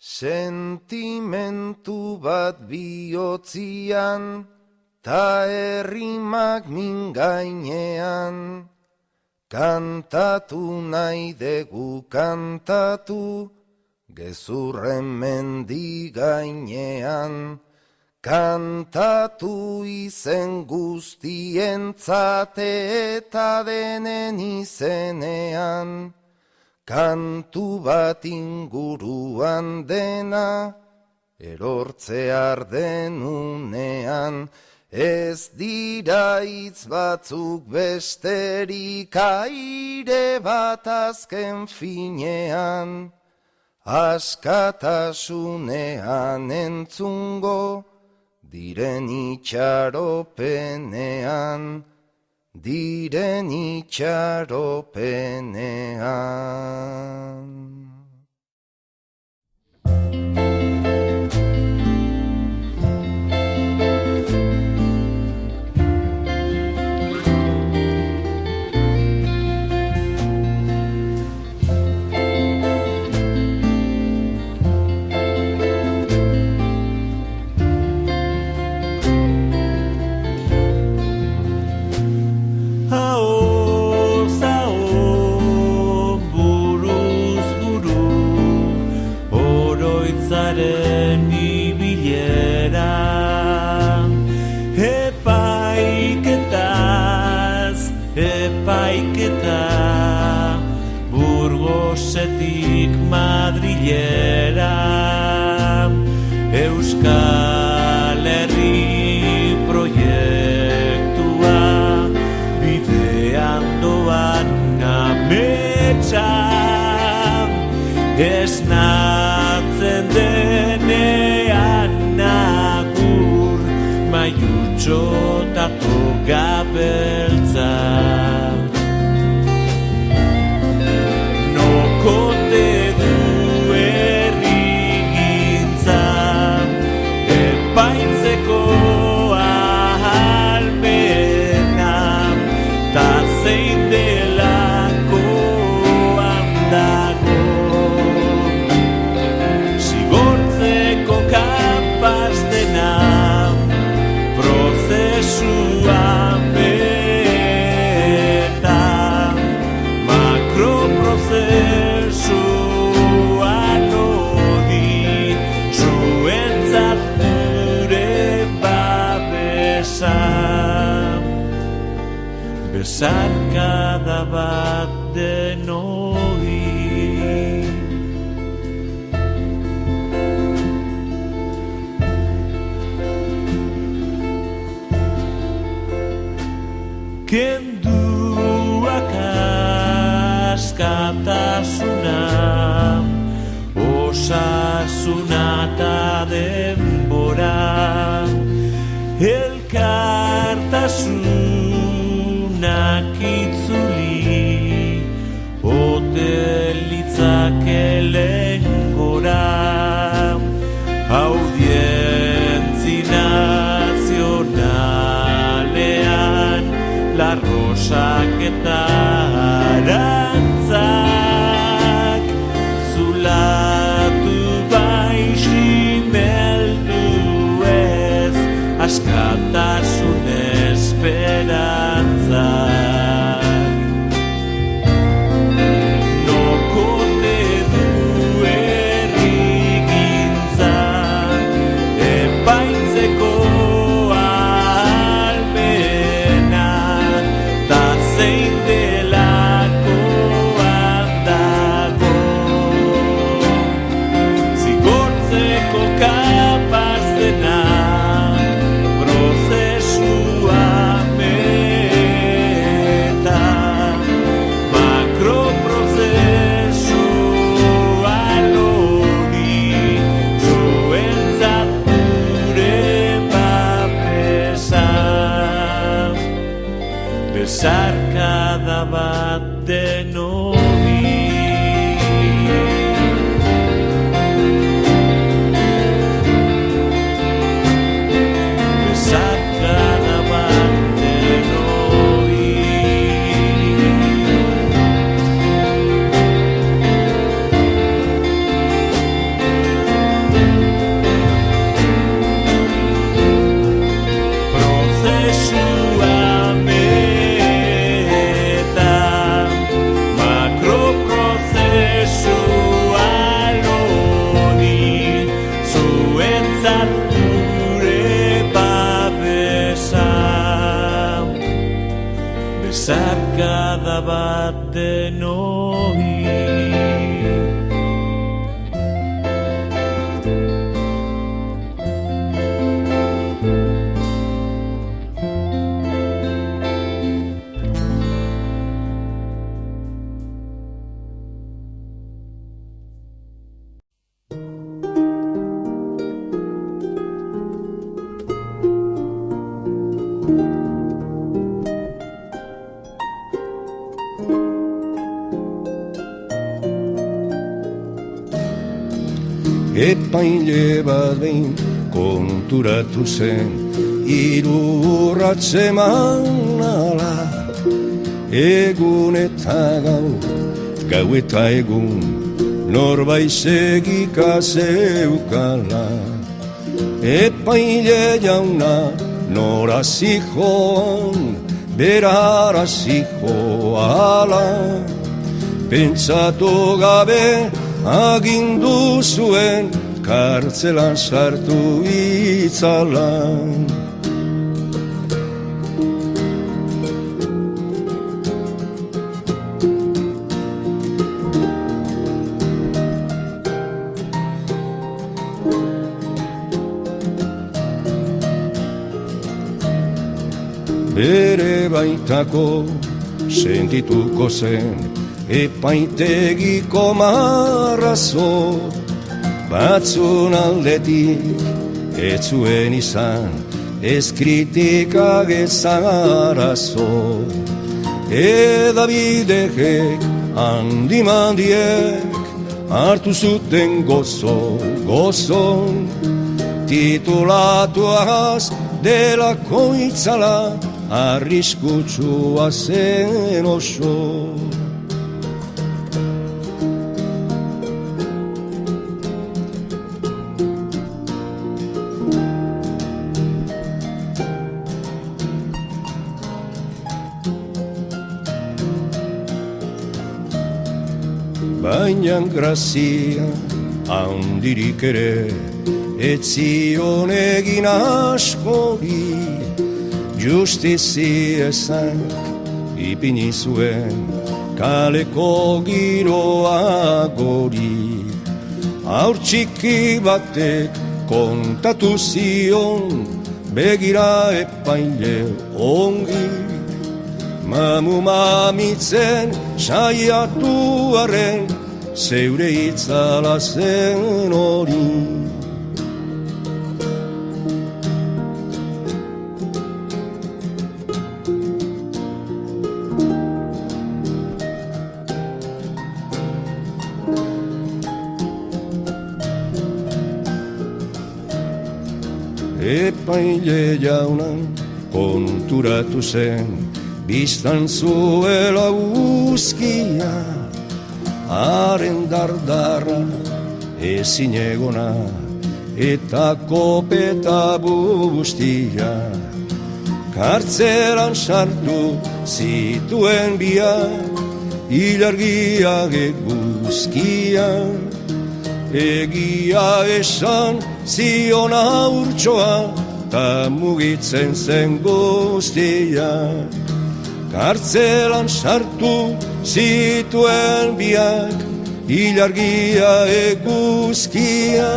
Sentimentu bat bihotzian, ta errimak min gainean. Kantatu nahi degu kantatu, gezurren mendi gainean. Kantatu izen guztientzate eta denen izenean. Kantu bat inguruan dena, erortzear denunean. Ez dira hitz batzuk besterik aire bat azken finean. Askatasunean entzungo, diren itxaropenean. Diren itxaropenean. Epaiketa Burgosetik Madrilera, Euskal Herri proiektua bidean doan ametsa, esnatzen denean agur maiutxotatu gabeltza. Kote du errigintza, epaitzeko ahalmena, ta zein delako handago. Zigortzeko kapaz dena, prozesuan beta, makroprozesu. Besarkada bat denoi. Kenduak askatasuna, osasuna ta denbora, elkartasunak itzuli, hotelitzake lehengora, audientzi nazionalean, larrosak eta arantzak, zulatu bai Epaile bat behin konturatu zen, hiru urrats eman ala. Egun eta gau, gau eta egun, norbait segika zeukala. Epaile jauna, nora zijoan, berara zijoala. Pentsatu gabe agindu zuen, kartzelan sartu itzala. Bere baitako sentituko zen epaitegiko marrazo. Batzun aldetik ez zuen izan ez kritikak ez arazo. Edabidek handimandiek hartu zuten gozo, titulatuaz delako itzala, arriskutsua zen oso. Baina grazia handirik ere ez zion egin askori, justiziezak ipini zuen kaleko giroa gori. Haur txiki batek kontatu zion, begira epaile ongi. Mamu mamitzen saiatuaren, zeure itzala zen hori. Epaile jaunan konturatu zen, biztan zuela uzkia, haren dardarra ezin egona eta kopeta bustia. Kartzelan sartu zituen biak, ilargiak eguzkia. Egia esan zion haurtxoa, ta mugitzen zen guztia. Kartzelan sartu zituen biak, ilargia eguzkia.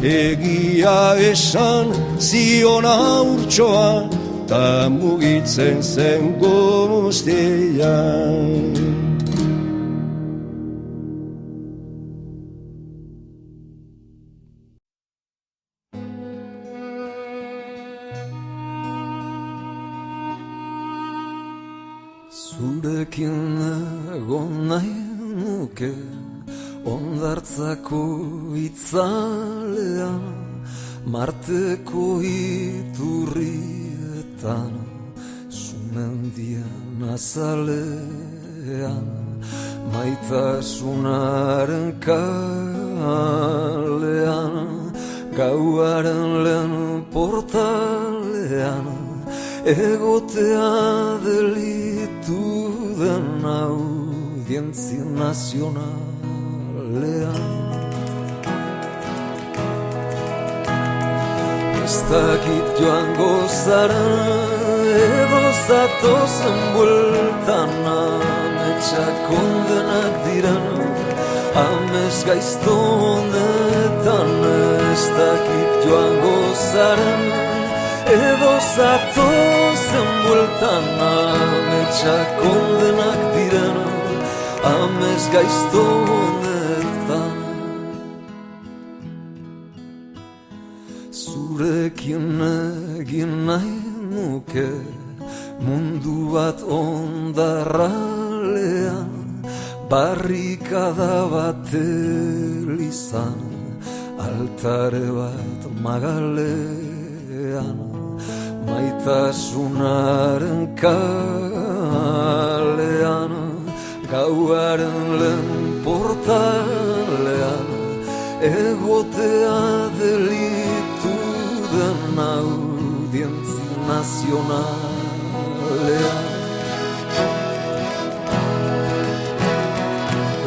Egia esan zion haurtxoa, ta mugitzen zen guztia. Zurekin egon nahi nuke ondartzako itzalean, marteko iturrietan, sumendien azalean, maitasunaren kalean, gauaren lehen portalean, egotea delitu den audientzia nazionalean. Ez dakit joango zara edo zatozen bueltan, ametsak kondenak diren amez gaizto honetan. Ez dakit joango zara edo zatozen bueltan, ametsak kondenak diren amez gaizto honetan. Zurekin egin nahi nuke mundu bat ondarralean, barrikada bat elizan, altare bat magalean, maitasunaren kalean, gauaren lehen portalean, egotea delitu den audientzi nazionalean.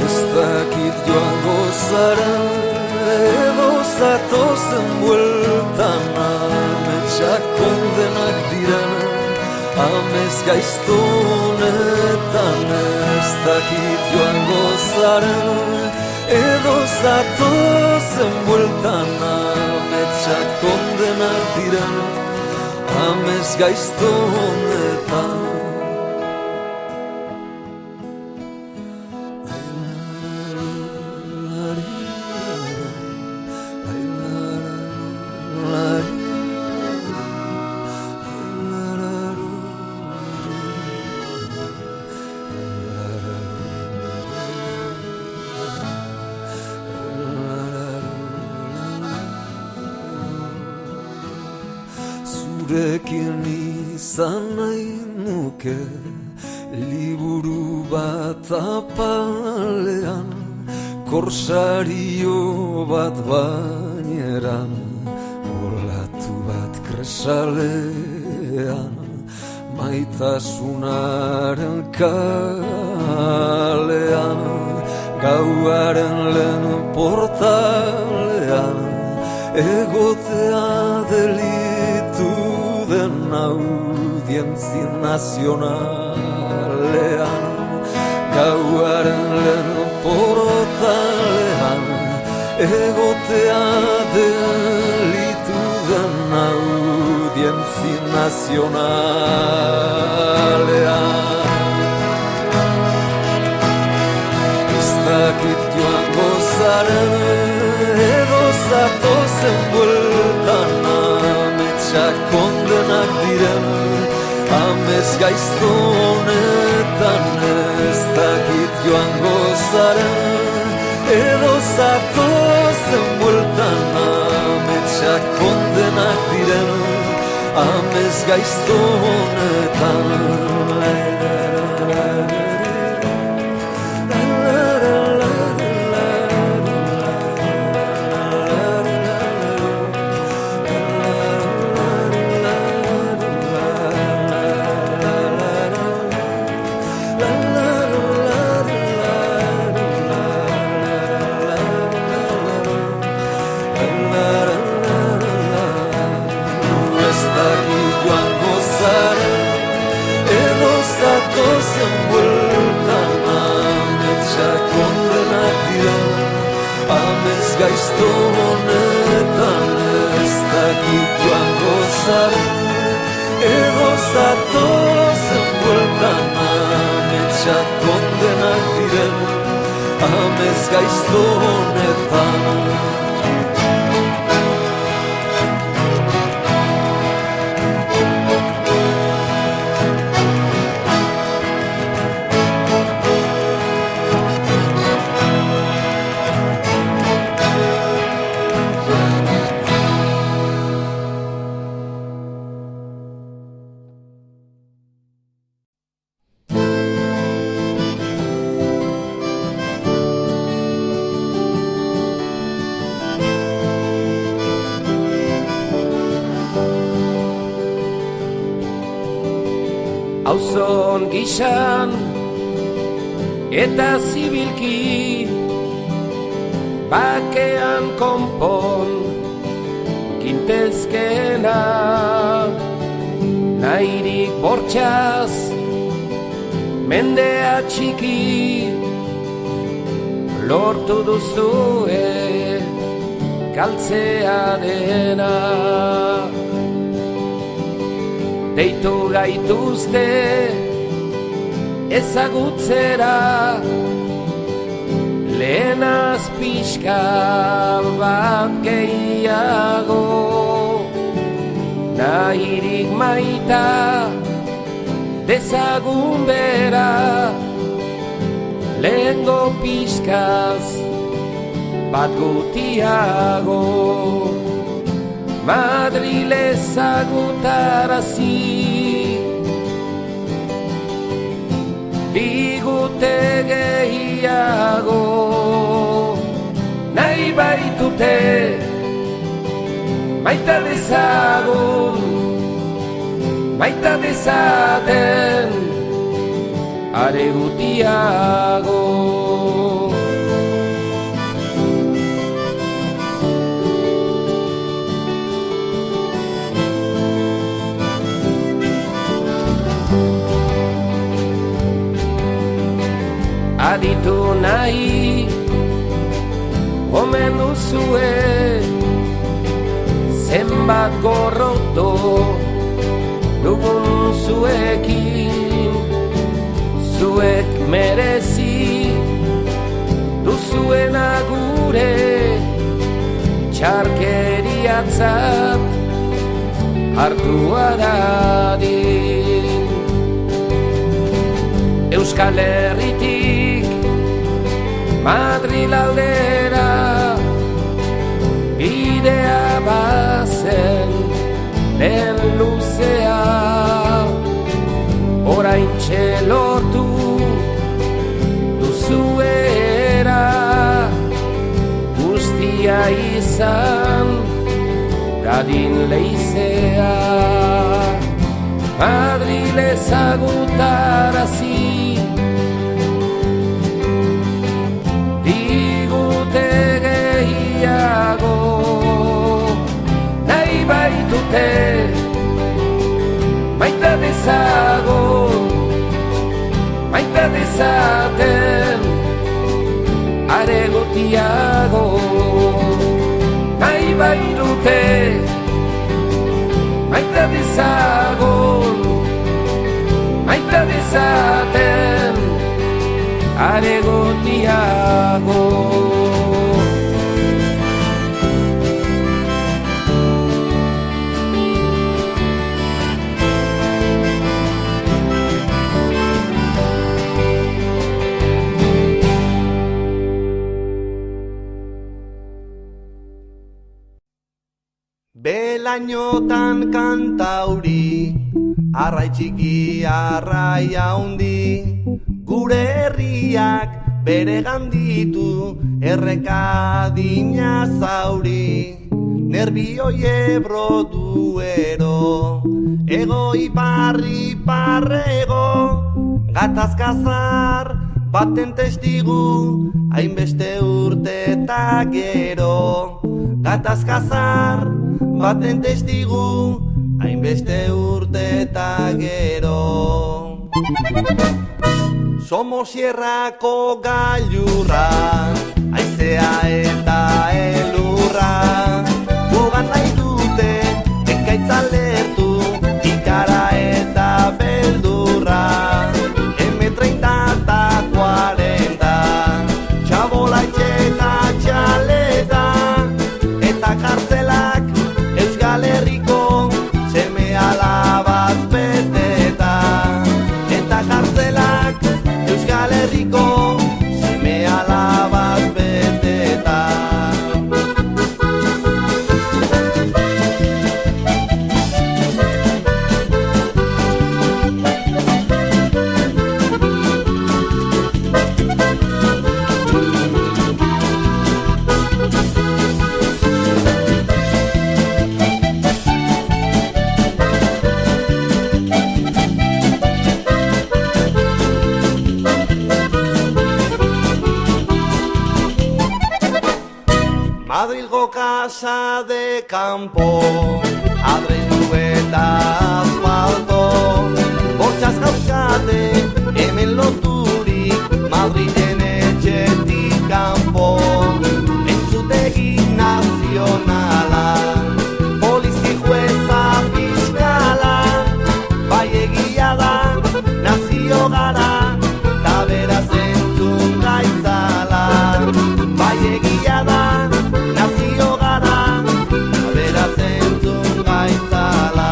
Ez dakit joango zara edo zatozen bueltan, ametsak kondenak diren amez gaizto honetan. Ez dakit joango zara edo zatozen bueltan, ametsak kondenak diren amez gaizto honetan. Zurekin izan nahi nuke liburu bat apalean, korsario bat baineran, olatu bat kresalean, maitasunaren kalean, gauaren lehen portalean, egotea delitu den audientzi nazionalean, gauaren lehen portalean, egotea delitu den audientzi nazionalean. Ez dakit joango zaren edo zatozen bueltan, ametsak kondenak diren amez gaizto honetan. Ez dakit joango zaren edo zatozen bueltan, ametsak kondenak diren amez gaizto honetan. Zatozen bueltan, ametsak kondenak diren amez gaizto honetan. Ez dakit joango zaren edo zatozen bueltan, ametsak kondenak diren amez gaizto honetan. Auzon gizan eta zibilki, bakean konpon gintezkena, nahirik bortxaz mendea txiki, lortu duzue galtzea dena. Deitu gaituzte ezagutzera, lehenaz pixka bat gehiago, nahirik maita dezagun bera, lehengo pixkaz bat gutiago, Madrile ezagutarazi, digute gehiago, nahi baitute, maita dezagun, maita dezaten, are gutiago. Aditu nahi, omen duzue, zenbat gorroto dugun zuekin, zuek merezi duzuena gure txarkeriatzat hartu aradin. Euskal Herritik Madril aldera bidea bazen lehen luzea, oraintxe lortu duzuera, guztia izan dadin leizea. Madril ezagutarazi, digute gehiago, nahi baitute, maita dezagun, maita dezaten, are gutiago, nahi baitute, maita dezagun, maita dezaten, are gutiago. Belainotan kantauri, arrai txiki, arrai haundi, gure herriak bere ganditu, errekadina zauri. Nerbioi Ebro Duero, ego iparri parrego, gatazkazar baten testigu, hainbeste urte eta gero. Gatazkazar baten testigu, hainbeste urte eta gero. Somos sierrako gailurra, aizea eta elurra, gugan nahi dute, ekaitza lertu, ikara eta beldurra. M30 eta 40, txabolaitxe eta txaleta, eta kartzelak Euskal Herriko seme alabaz beteta. Eta kartzelak Euskal Herriko seme alabaz beteta. Madrilgo casa de campo, adreitu eta asfalto, bortxaz gauzkate hemen loturik, Madrilen etxetik kanpo. Entzutegi nazionala, polizi jueza fiskala, bai egia da, nazio gara, ta beraz entzun gaitzala. Bai egia da, nazio gara, beraz entzun gaitzala.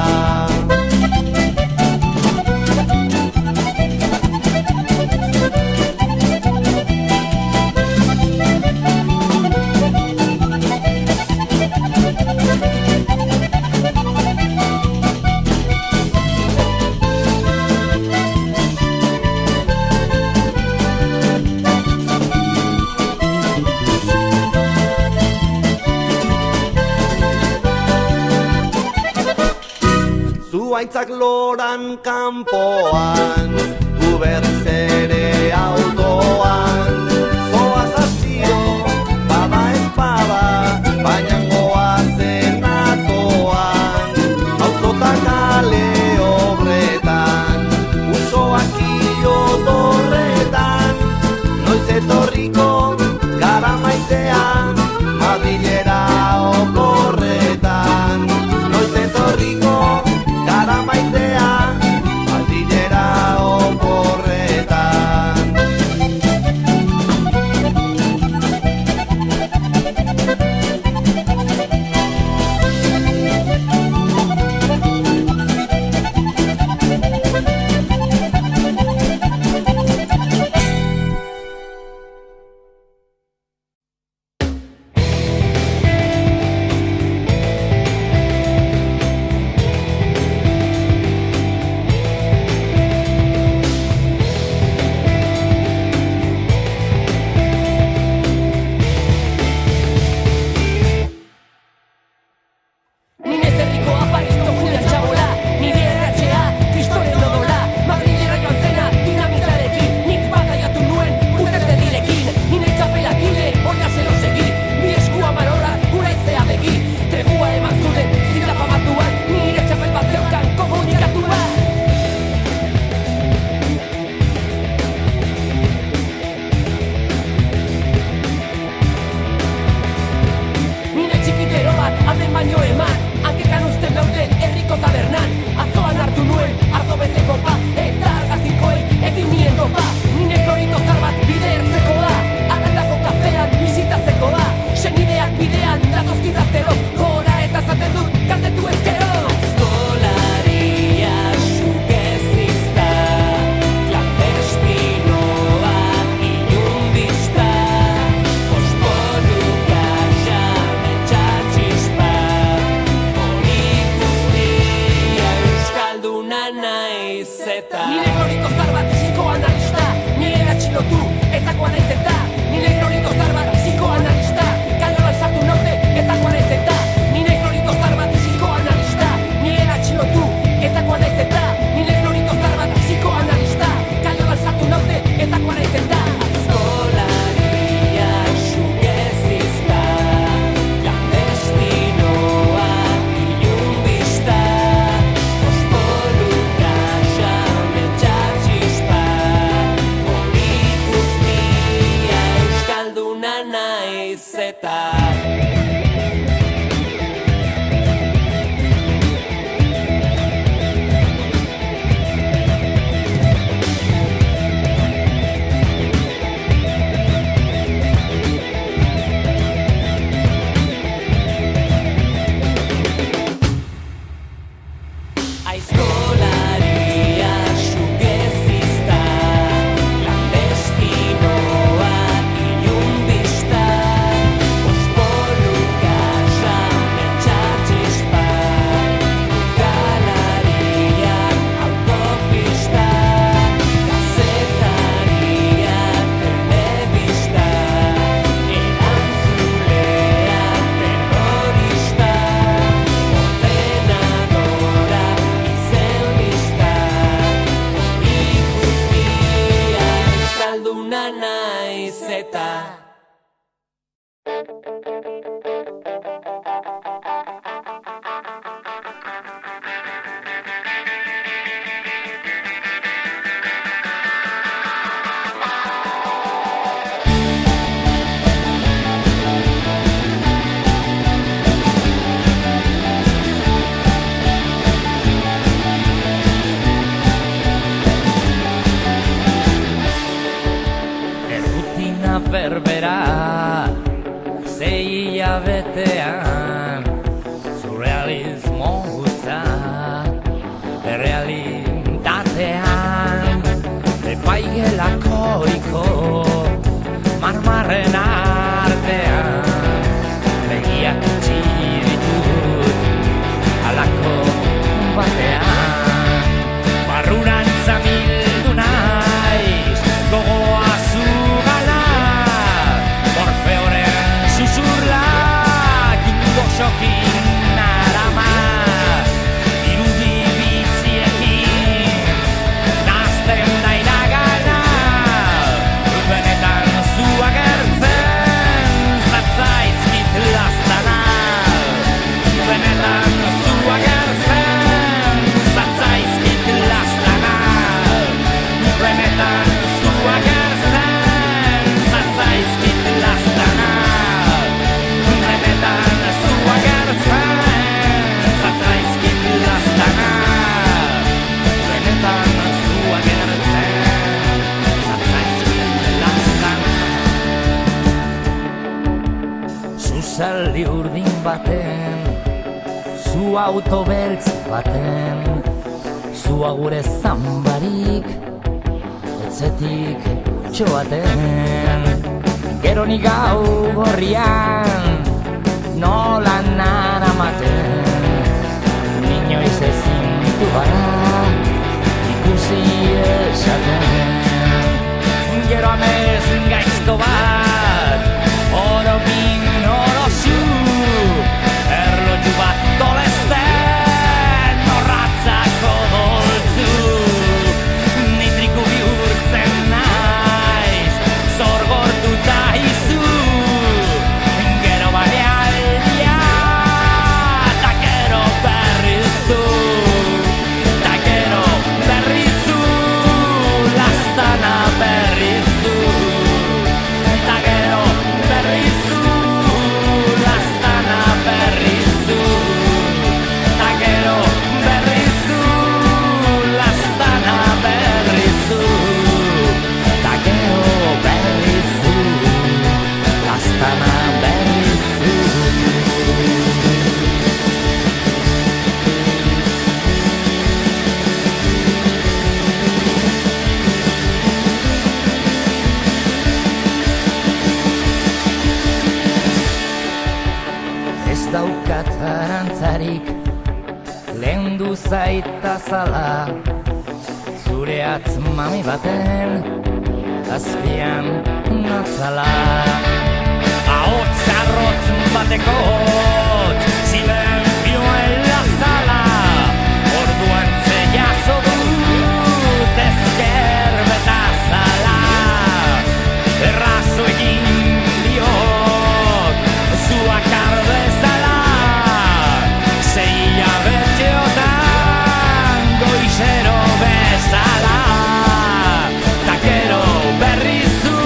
Zuaitzak loran kanpoan, gu berriz ere autoan. Zoaz astiro, bada espada, baina goazen atoan. Auzota kale obretan, usoak iotorretan. Noiz etorriko gara maitea, Madrilera oporretan. Noiz etorriko gara maitea, Madrilera oporretan. berbera, sei hilabetean, surrealismo gutza, realitatean, epaigelakoiko, marmarren artean, begiak itxi ditut, halako batean, barrurantza bildu naiz, gogoa zugala, Orfeoren susurla, jingo xokin arama, irudi bitz urdin baten, zu auto beltz baten, zua gure zanbarik, etzetik txoaten. Gero ni gau gorrian, nola naramaten, inoiz ezin ditu gara, ikusi esaten. Gero amez gaizto bat, oro bin oro zu, erloju bat tolesten, norratzako doltzu. Nitriku bihurtzen naiz, zorgortuta izu, gero balealdia, ta gero berriz zu, ta gero berriz zu, lastana berriz zu, ta gero berriz zu, lastana berriz zu, ta gero berriz zu, lastana berriz zu, ta gero berriz zu, lastana berriz zu. Ez daukat arantzarik, lehendu zaita zala, zure atz mami baten, azpian natzala. Ahots arrotz bateko hotz, ziren bioen lazala, orduan zeiazo dut ezker betazala. Errazo egin diot, zuak arbezala, zeia betxeotan goizero bezala. Ta gero berriz zu,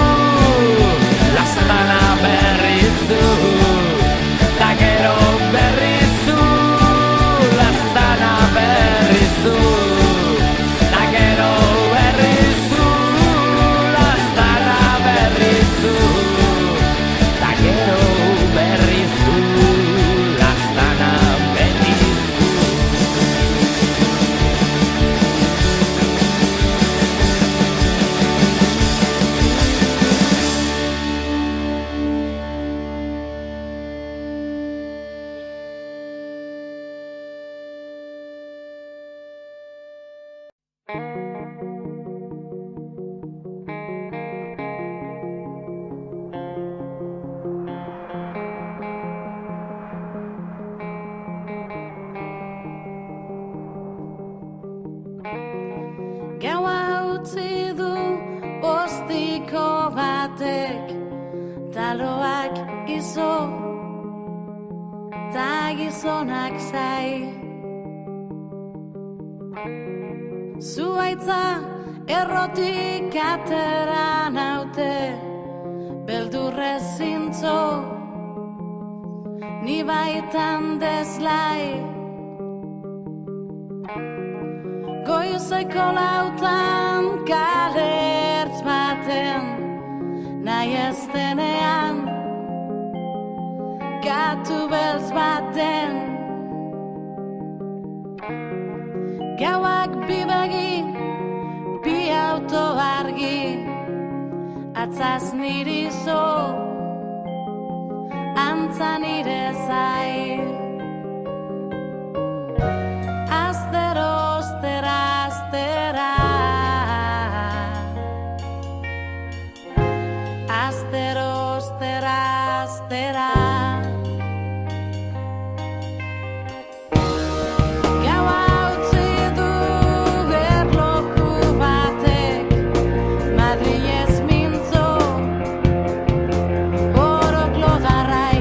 lastana berriz zu, ta gero berriz zu, lastana berriz zu, ta gero berriz zu, lastana berriz zu, ta gero berriz zu, lastana berriz zu. Gaua utzi du postiko batek, taloak izo, ta gizonak zai. Zuaitza errotik atera naute, beldurrez zintzo, ni baitan deslai. Goizeko lautan kalertz baten, nahi ez denean, gatu beltz baten. Gauak bi begi, bi auto argi, atzaz niri zo, antza nire zai. Astero, ostera, astera, astero, ostera, astera. Gaua utzi du erloju batek, Madrilez mintzo, orok logarrai.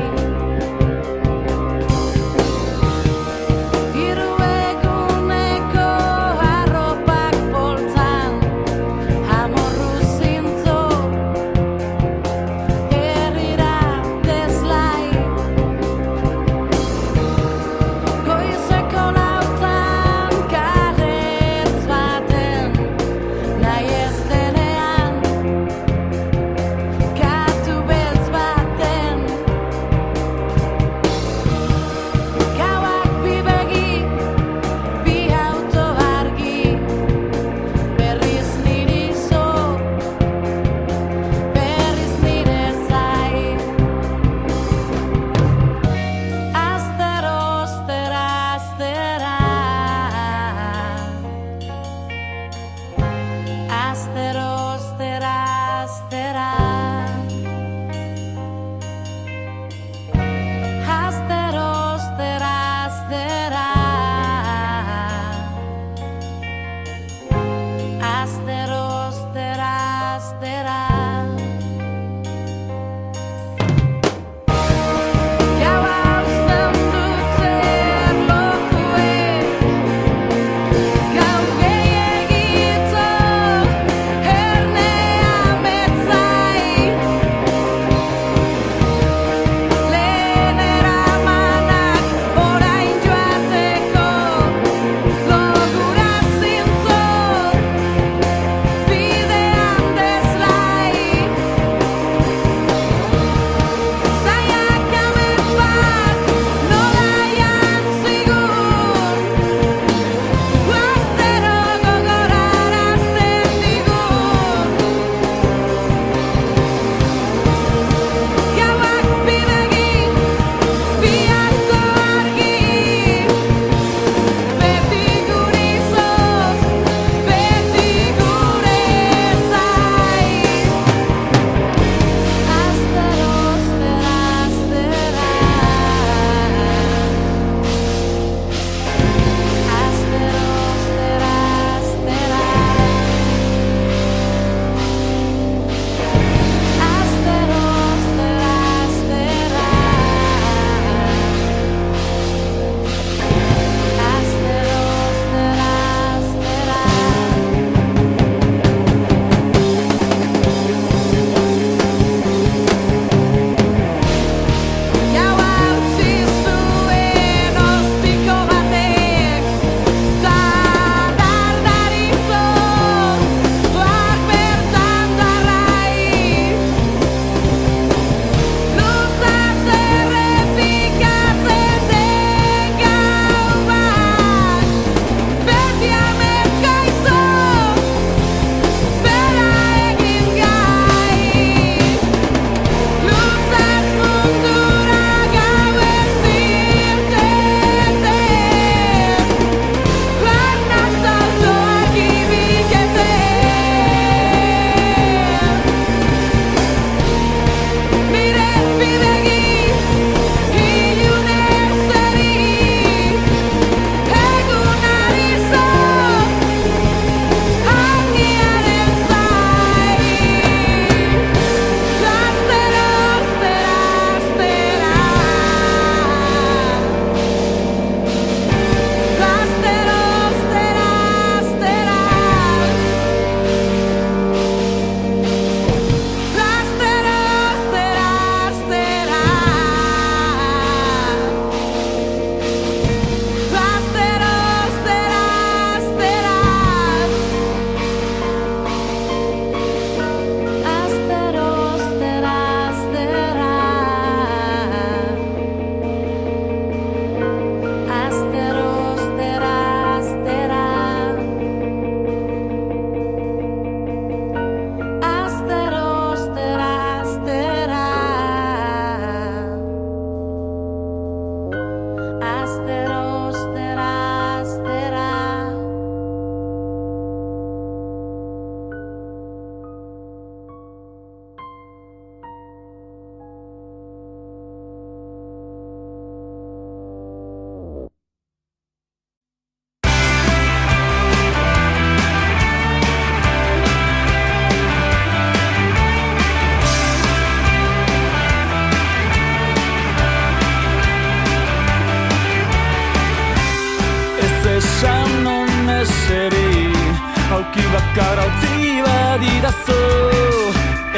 Jauki bakarra utzi badidazu,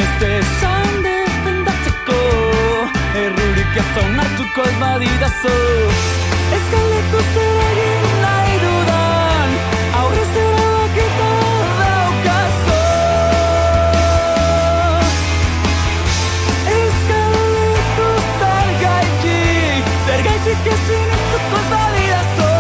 ez esan defendatzeko, errurik ez onartuko ez badidazu. Ez galdetu zer egin nahi dudan, aurrez erabakita daukazu. Ez galdetu zergaitik ezin iztuko ez badidazu.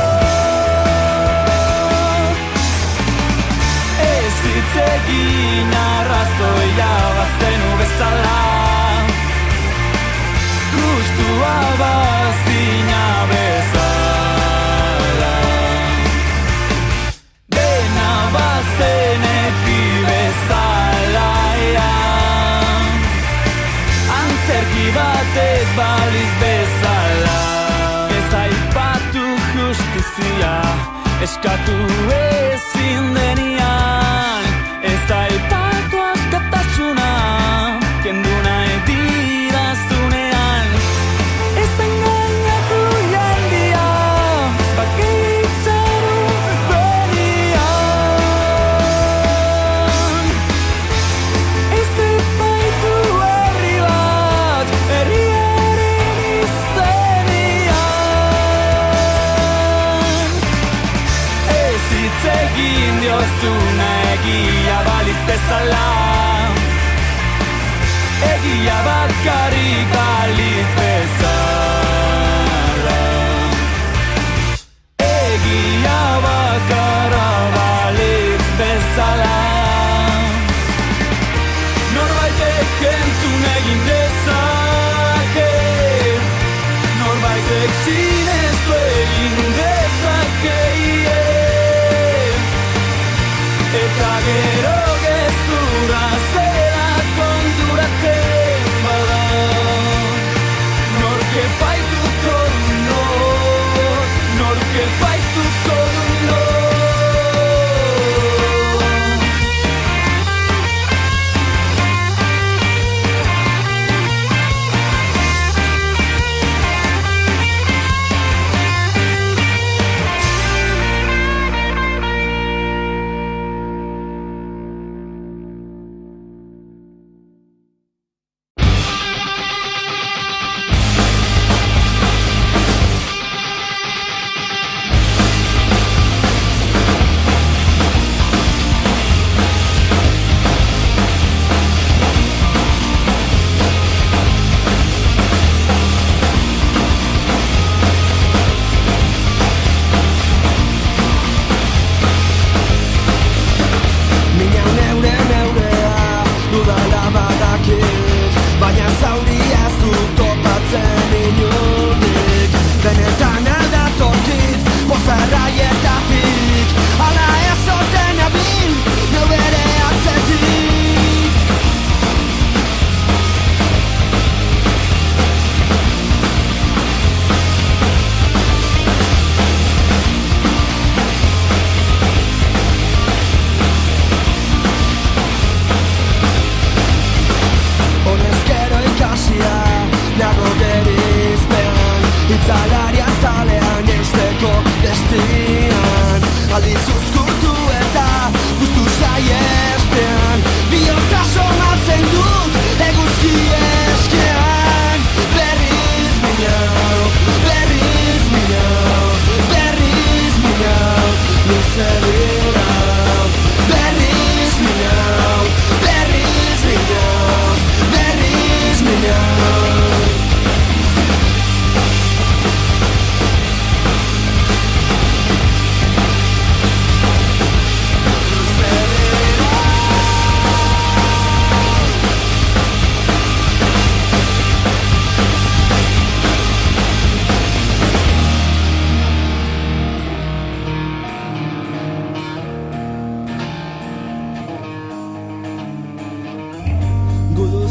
Ez hitz egin arrazoia bazenu bezala, gustua bazina bezala. Dena bazeneki bezala, antzerki bat ez baliz bezala. Ez aipatu justizia, eskatu ezin denian, ez aipatu askatasuna, kendu nahi didazunean. Ez engainatu jendia, bake itxaron benian. Ez epaitu herri bat, herriaren izenian. Ez hitz egin diozuna egia baliz bezala, egia bakarrik baliz bezala. Egia bakarra baliz bezala. Norbaitek entzun egin dezake, norbaitek sinestu egin dezake, eta gero gezurra zera konturatzen bada. Nork epaituko du nor, nork epaituko du nor.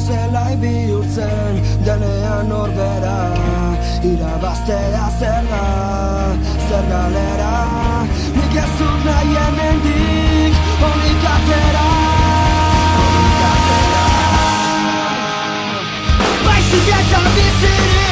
zelai bihurtzen denean norbera, irabaztea zer da, zer galera, nik ez dut nahi hemendik honik atera. Baizik eta bizirik